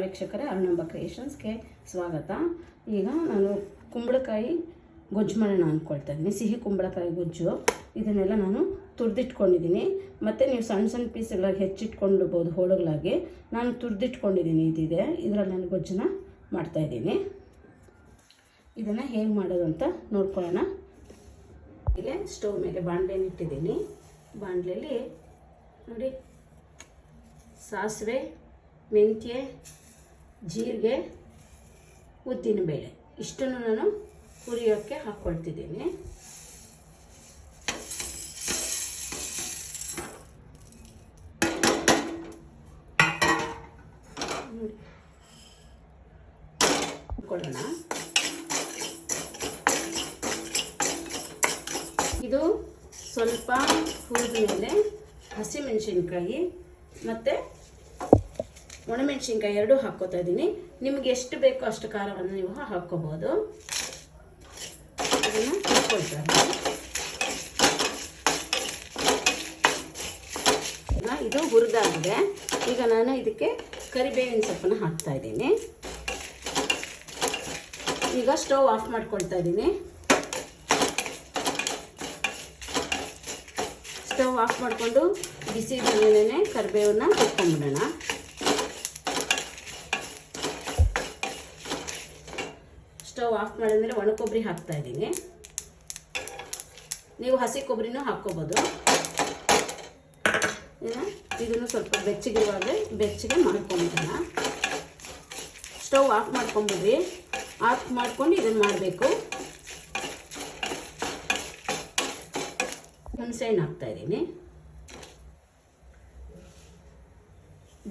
ವೀಕ್ಷಕರೇ, ಅರುಣಾಂಬ ಕ್ರಿಯೇಷನ್ಸ್ಗೆ ಸ್ವಾಗತ. ಈಗ ನಾನು ಕುಂಬಳಕಾಯಿ ಗೊಜ್ಜು ಮಾಡೋಣ ಅಂದ್ಕೊಳ್ತಾ ಇದ್ದೀನಿ. ಸಿಹಿ ಕುಂಬಳಕಾಯಿ ಗೊಜ್ಜು ಇದನ್ನೆಲ್ಲ ನಾನು ತುರಿದಿಟ್ಕೊಂಡಿದ್ದೀನಿ. ಮತ್ತು ನೀವು ಸಣ್ಣ ಸಣ್ಣ ಪೀಸ್ಗಳಾಗಿ ಹೆಚ್ಚಿಟ್ಕೊಂಡಿರ್ಬೋದು ಹೋಳುಗಳಾಗಿ. ನಾನು ತುರಿದಿಟ್ಕೊಂಡಿದ್ದೀನಿ. ಇದಿದೆ, ಇದರಲ್ಲಿ ನಾನು ಗೊಜ್ಜನ್ನ ಮಾಡ್ತಾಯಿದ್ದೀನಿ. ಇದನ್ನು ಹೇಗೆ ಮಾಡೋದು ಅಂತ ನೋಡ್ಕೊಳ್ಳೋಣ. ಇಲ್ಲೇ ಸ್ಟವ್ ಮೇಲೆ ಬಾಣಲೆನ ಇಟ್ಟಿದ್ದೀನಿ. ಬಾಣಲೆಯಲ್ಲಿ ನೋಡಿ, ಸಾಸಿವೆ, ಮೆಂತ್ಯ, ಜೀರಿಗೆ, ಉದ್ದಿನಬೇಳೆ ಇಷ್ಟನ್ನು ನಾನು ಹುರಿಯೋಕ್ಕೆ ಹಾಕ್ಕೊಳ್ತಿದ್ದೀನಿ. ಕೊಡೋಣ. ಇದು ಸ್ವಲ್ಪ ಹುರಿದ ಮೇಲೆ ಹಸಿಮೆಣಸಿನ್ಕಾಯಿ ಮತ್ತು ಒಣಮೆಣಸಿನ್ಕಾಯಿ ಎರಡೂ ಹಾಕ್ಕೋತಾ ಇದ್ದೀನಿ. ನಿಮಗೆ ಎಷ್ಟು ಬೇಕೋ ಅಷ್ಟು ಖಾರವನ್ನು ನೀವು ಹಾಕ್ಕೋಬೋದು. ಅದನ್ನು ಹಾಕ್ಕೊಳ್ತಾರೆ. ಇದು ಹುರಿದಾಗಿದೆ. ಈಗ ನಾನು ಇದಕ್ಕೆ ಕರಿಬೇವಿನ ಸೊಪ್ಪನ್ನು ಹಾಕ್ತಾ ಇದ್ದೀನಿ. ಈಗ ಸ್ಟವ್ ಆಫ್ ಮಾಡ್ಕೊಳ್ತಾ ಇದ್ದೀನಿ. ಸ್ಟವ್ ಆಫ್ ಮಾಡಿಕೊಂಡು ಬಿಸಿ ಮೇಲೆ ಕರಿಬೇವನ್ನ ಹಾಕ್ಕೊಂಡ್ಬಿಡೋಣ. ಸ್ಟವ್ ಆಫ್ ಮಾಡಿದ್ಮೇಲೆ ಒಣ ಕೊಬ್ಬರಿ ಹಾಕ್ತಾ ಇದ್ದೀನಿ. ನೀವು ಹಸಿ ಕೊಬ್ಬರಿನೂ ಹಾಕ್ಕೋಬೋದು. ಇದನ್ನು ಸ್ವಲ್ಪ ಬೆಚ್ಚಗೆ ಮಾಡ್ಕೊಂಬಿಡೋಣ. ಸ್ಟವ್ ಆಫ್ ಮಾಡ್ಕೊಂಬಿಡ್ರಿ. ಆಫ್ ಮಾಡ್ಕೊಂಡು ಇದನ್ನು ಮಾಡಬೇಕು. ಹುಣಸೆಹಣ್ಣು ಹಾಕ್ತಾ ಇದ್ದೀನಿ.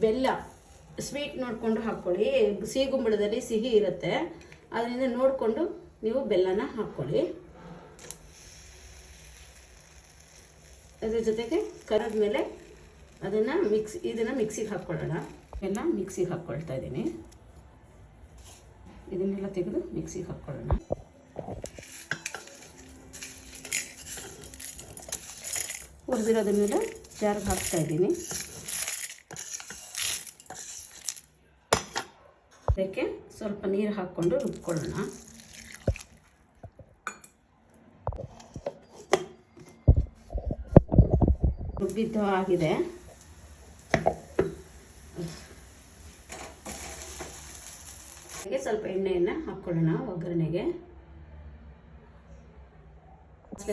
ಬೆಲ್ಲ ಸ್ವೀಟ್ ನೋಡಿಕೊಂಡು ಹಾಕ್ಕೊಳ್ಳಿ. ಸಿಹಿ ಗುಂಬಳದಲ್ಲಿ ಸಿಹಿ ಇರುತ್ತೆ, ಅದರಿಂದ ನೋಡಿಕೊಂಡು ನೀವು ಬೆಲ್ಲನ ಹಾಕ್ಕೊಳ್ಳಿ. ಅದ್ರ ಜೊತೆಗೆ ಕರದ ಮೇಲೆ ಇದನ್ನು ಮಿಕ್ಸಿಗೆ ಹಾಕ್ಕೊಳ್ಳೋಣ. ಎಲ್ಲ ಮಿಕ್ಸಿಗೆ ಹಾಕ್ಕೊಳ್ತಾ ಇದ್ದೀನಿ. ಇದನ್ನೆಲ್ಲ ತೆಗೆದು ಮಿಕ್ಸಿಗೆ ಹಾಕ್ಕೊಳ್ಳೋಣ. ಹುರಿದಿರೋದನ್ನೆಲ್ಲ ಜಾರಿಗೆ ಹಾಕ್ತಾ ಇದ್ದೀನಿ. ಅದಕ್ಕೆ ಸ್ವಲ್ಪ ನೀರು ಹಾಕ್ಕೊಂಡು ರುಬ್ಕೊಳ್ಳೋಣ. ರುಬ್ಬಿದ್ದು ಆಗಿದೆ. ಹಾಗೆ ಸ್ವಲ್ಪ ಎಣ್ಣೆಯನ್ನು ಹಾಕ್ಕೊಳ್ಳೋಣ. ಒಗ್ಗರಣೆಗೆ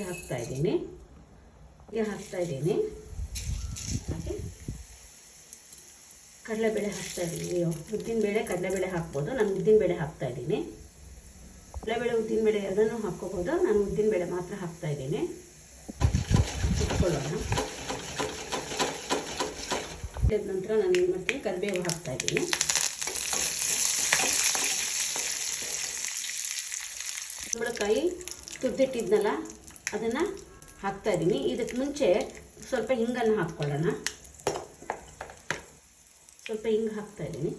ಹಾಕ್ತಾ ಇದ್ದೀನಿ. ಹಾಗೆ ಕಡಲೆಬೇಳೆ ಹಾಕ್ತಾ ಇದ್ದೀನಿ. ಉದ್ದಿನಬೇಳೆ, ಕಡಲೆಬೇಳೆ ಹಾಕ್ಬೋದು. ನಾನು ಉದ್ದಿನಬೇಳೆ ಹಾಕ್ತಾ ಇದ್ದೀನಿ. ಕಡಲೆಬೇಳೆ, ಉದ್ದಿನಬೇಳೆ ಎರಡನ್ನೂ ಹಾಕ್ಕೋಬೋದು. ನಾನು ಉದ್ದಿನಬೇಳೆ ಮಾತ್ರ ಹಾಕ್ತಾ ಇದ್ದೀನಿ. ಇಟ್ಕೊಳ್ಳೋಣ. ಇದಾದ ನಂತರ ನಾನು ಏನು ಮಾಡ್ತೀನಿ, ಕರಿಬೇವು ಹಾಕ್ತಾ ಇದ್ದೀನಿ. ಕುಂಬಳಕಾಯಿ ತುರಿದಿಟ್ಟಿದ್ನಲ್ಲ ಅದನ್ನು ಹಾಕ್ತಾ ಇದ್ದೀನಿ. ಇದಕ್ಕೆ ಮುಂಚೆ ಸ್ವಲ್ಪ ಹಿಂಗನ್ನು ಹಾಕ್ಕೊಳ್ಳೋಣ. ಸ್ವಲ್ಪ ಹಿಂಗೆ ಹಾಕ್ತಾ ಇದ್ದೀನಿ.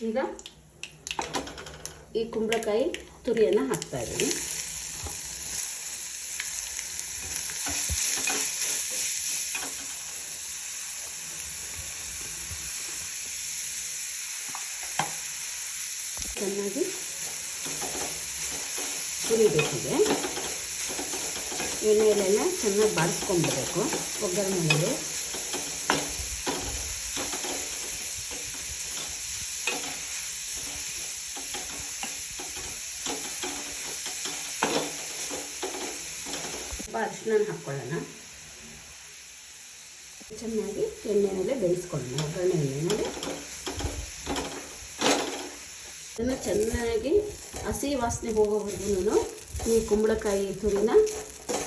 ಈಗ ಈ ಕುಂಬಳಕಾಯಿ ತುರಿಯನ್ನು ಹಾಕ್ತಾ ಇದ್ದೀನಿ. ಚೆನ್ನಾಗಿ ಹುರಿಬೇಕಿದೆ. ಎಣ್ಣೆಯಲ್ಲೆಲ್ಲ ಚೆನ್ನಾಗಿ ಬಾಡಿಸ್ಕೊಂಡ್ಬಿಡಬೇಕು ಒಗ್ಗರಣೆಯಲ್ಲಿ. ಸ್ವಲ್ಪ ಅರಿಶಿನ ಹಾಕ್ಕೊಳ್ಳೋಣ. ಚೆನ್ನಾಗಿ ಎಣ್ಣೆಯಲ್ಲೇ ಬೇಯಿಸ್ಕೊಳ್ಳೋಣ. ಒಗ್ಗರಣೆ ಎಣ್ಣೆಯಲ್ಲಿ ಇದನ್ನು ಚೆನ್ನಾಗಿ ಹಸಿ ವಾಸನೆ ಹೋಗೋವರೆಗೂ ಈ ಕುಂಬಳಕಾಯಿ ತುರಿನ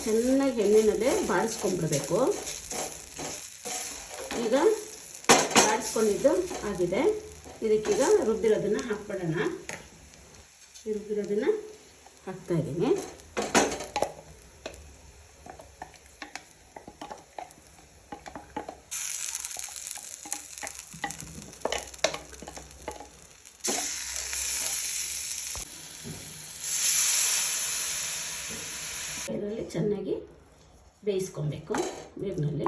ಚೆನ್ನಾಗಿ ಎಣ್ಣೆನಲ್ಲೇ ಬಾಡಿಸ್ಕೊಂಡ್ಬಿಡ್ಬೇಕು. ಈಗ ಬಾಡಿಸ್ಕೊಂಡಿದ್ದು ಆಗಿದೆ. ಇದಕ್ಕೀಗ ರುಬ್ಬಿರೋದನ್ನು ಹಾಕ್ಬಿಡೋಣ. ರುಬ್ಬಿರೋದನ್ನು ಹಾಕ್ತಾಯಿದ್ದೀನಿ. ಇದರಲ್ಲಿ ಚೆನ್ನಾಗಿ ಬೇಯಿಸ್ಕೊಬೇಕು ನೀರಿನಲ್ಲಿ.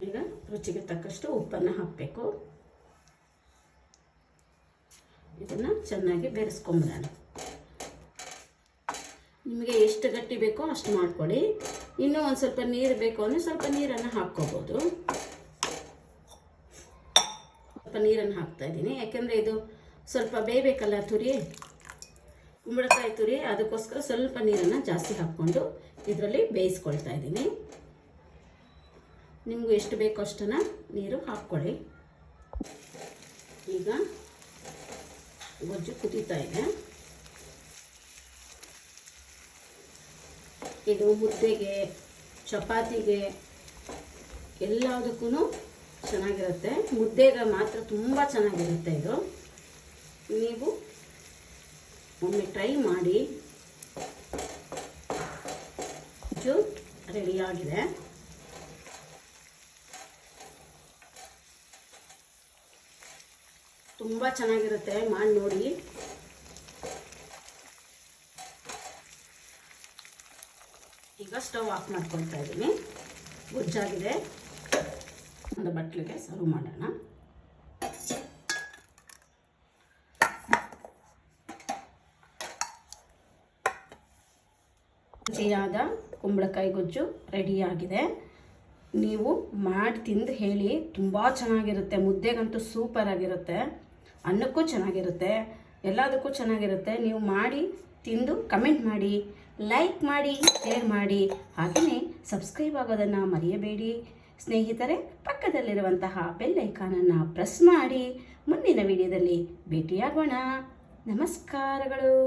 ಈಗ ರುಚಿಗೆ ತಕ್ಕಷ್ಟು ಉಪ್ಪನ್ನು ಹಾಕಬೇಕು. ಇದನ್ನು ಚೆನ್ನಾಗಿ ಬೆರೆಸ್ಕೊಂಬಿಡೋಣ. ನಿಮಗೆ ಎಷ್ಟು ಗಟ್ಟಿ ಬೇಕೋ ಅಷ್ಟು ಮಾಡ್ಕೊಳ್ಳಿ. ಇನ್ನೂ ಒಂದು ಸ್ವಲ್ಪ ನೀರು ಬೇಕು ಅಂದರೆ ಸ್ವಲ್ಪ ನೀರನ್ನು ಹಾಕ್ಕೋಬೋದು. ಸ್ವಲ್ಪ ನೀರನ್ನು ಹಾಕ್ತಾ ಇದ್ದೀನಿ, ಯಾಕೆಂದರೆ ಇದು ಸ್ವಲ್ಪ ಬೇಯಬೇಕಲ್ಲ ತುರಿ, ಕುಂಬಳಕಾಯಿ ತುರಿ, ಅದಕ್ಕೋಸ್ಕರ ಸ್ವಲ್ಪ ನೀರನ್ನು ಜಾಸ್ತಿ ಹಾಕ್ಕೊಂಡು ಇದರಲ್ಲಿ ಬೇಯಿಸ್ಕೊಳ್ತಾ ಇದ್ದೀನಿ. ನಿಮಗೂ ಎಷ್ಟು ಬೇಕೋ ಅಷ್ಟನ್ನು ನೀರು ಹಾಕ್ಕೊಳ್ಳಿ. ಈಗ ಗೊಜ್ಜು ಕುದೀತಾ ಇದೆ. ಇದು ಮುದ್ದೆಗೆ, ಚಪಾತಿಗೆ ಎಲ್ಲದಕ್ಕೂ ಚೆನ್ನಾಗಿರುತ್ತೆ. ಮುದ್ದೆಗೆ ಮಾತ್ರ ತುಂಬ ಚೆನ್ನಾಗಿರುತ್ತೆ ಇದು. ನೀವು ಒಮ್ಮೆ ಟ್ರೈ ಮಾಡಿ. ಗೊಜ್ಜು ರೆಡಿಯಾಗಿದೆ. ತುಂಬ ಚೆನ್ನಾಗಿರುತ್ತೆ, ಮಾಡಿ ನೋಡಿ. ಈಗ ಸ್ಟವ್ ಆಫ್ ಮಾಡ್ಕೊಳ್ತಾ ಇದ್ದೀನಿ. ಗೊಜ್ಜಾಗಿದೆ. ಒಂದು ಬಟ್ಲಿಗೆ ಸರ್ವ್ ಮಾಡೋಣ. ರುಚಿಯಾದ ಕುಂಬಳಕಾಯಿ ಗೊಜ್ಜು ರೆಡಿಯಾಗಿದೆ. ನೀವು ಮಾಡಿ ತಿಂದು ಹೇಳಿ, ತುಂಬ ಚೆನ್ನಾಗಿರುತ್ತೆ. ಮುದ್ದೆಗಂತೂ ಸೂಪರ್ ಆಗಿರುತ್ತೆ, ಅನ್ನಕ್ಕೂ ಚೆನ್ನಾಗಿರುತ್ತೆ, ಎಲ್ಲದಕ್ಕೂ ಚೆನ್ನಾಗಿರುತ್ತೆ. ನೀವು ಮಾಡಿ ತಿಂದು ಕಮೆಂಟ್ ಮಾಡಿ, ಲೈಕ್ ಮಾಡಿ, ಶೇರ್ ಮಾಡಿ, ಹಾಗೆಯೇ ಸಬ್ಸ್ಕ್ರೈಬ್ ಆಗೋದನ್ನು ಮರೆಯಬೇಡಿ. ಸ್ನೇಹಿತರೆ, ಪಕ್ಕದಲ್ಲಿರುವಂತಹ ಬೆಲ್ ಐಕಾನನ್ನು ಪ್ರೆಸ್ ಮಾಡಿ. ಮುಂದಿನ ವಿಡಿಯೋದಲ್ಲಿ ಭೇಟಿಯಾಗೋಣ. ನಮಸ್ಕಾರಗಳು.